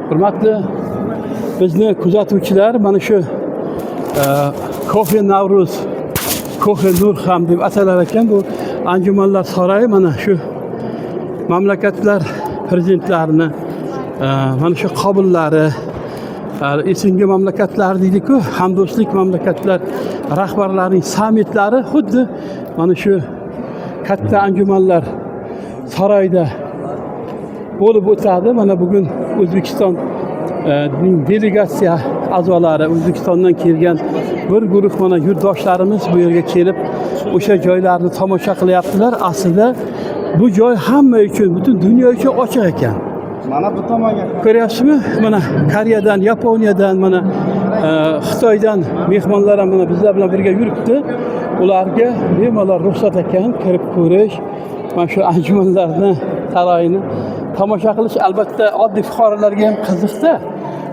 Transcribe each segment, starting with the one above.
Hurmatli bizni kuzatuvchilar, mana shu Kofe Navruz, Kofe Nur ham deb atalar ekan bu anjumanlar saroyi. Mana shu mamlakatlar prezidentlarini mana shu qabullari, esingi mamlakatlar deydi-ku, hamdo'stlik mamlakatlar rahbarlarining sammitlari xuddi mana shu katta anjumanlar saroyida bo'lib o'tadi. Mana bugun O'zbekiston delegatsiya a'zolari, O'zbekistondan kelgan bir guruh mana yurtdoshlarimiz bu yerga kelib o'sha joylarni tomosha qilyaptilar. Aslida bu joy hamma uchun, butun dunyo uchun ochiq ekan. Mana bu tomonga ko'ryapsizmi? Mana Koreyadan, Yaponiyadan, mana Xitoydan mehmonlar ham mana bizlar bilan birga yuribdi. Ularga bemalol ruxsat ekan kirib ko'rish, mana shu anjumanlarni, saroyini tomosha qilish. Albatta oddiy fuqarolarga ham qiziqda.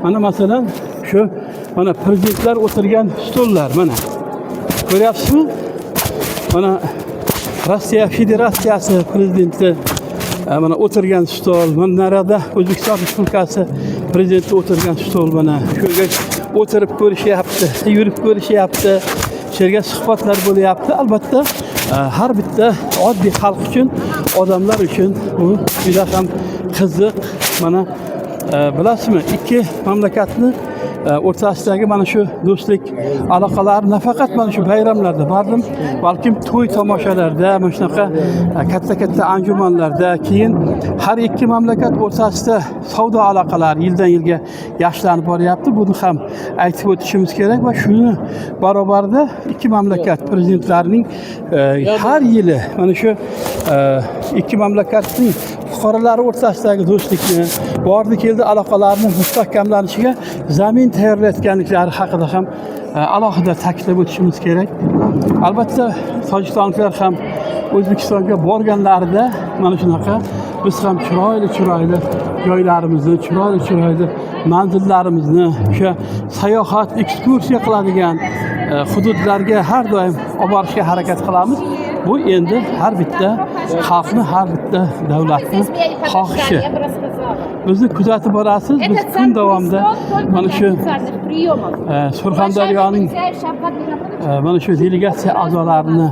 Mana masalan shu mana prezidentlar o'tirgan stollar, mana ko'ryapsizmi? Mana Rossiya Federatsiyasi prezidenti mana o'tirgan stol, mana narada O'zbekiston Respublikasi prezidenti o'tirgan stol, mana shunga o'tirib ko'rishyapti, yurib ko'rishyapti, yerga suhbatlar bo'lyapti. Albatta har bitta oddiy xalq uchun, odamlar uchun bu juda ham qiziq. Mana bilasizmi, ikki mamlakatni o'rtasidagi mana shu do'stlik aloqalari nafaqat mana shu bayramlarda, balkim to'y tomoshalarda, mana shunaqa katta anjumanlarda, keyin har ikki mamlakat o'rtasida savdo aloqalari yildan yilga yaxshilanib boryapti. Buni ham aytib o'tishimiz kerak va shuni barobarida ikki mamlakat prezidentlarining har yili mana shu ikki mamlakatning fuqarolari o'rtasidagi do'stlikni, bordi keldi aloqalarni mustahkamlanishiga zamin tayyorlayotganliklari haqida ham alohida ta'kidlab o'tishimiz kerak. Albatta tojikistonliklar ham O'zbekistonga borganlarida mana shunaqa biz ham chiroyli joylarimizni, chiroyli manzillarimizni, o'sha sayohat, ekskursiya qiladigan hududlarga har doim olib borishga harakat qilamiz. Bu endi har bitta xalqni, har bitta davlatni xohishi. Bizni kuzatib borasiz. Biz kun davomida mana shu Surxondaryoning mana shu delegatsiya a'zolarini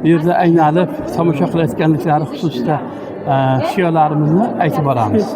bu yerda aynalib tomosha qilayotganliklari xususida shiyolarimizni aytib boramiz.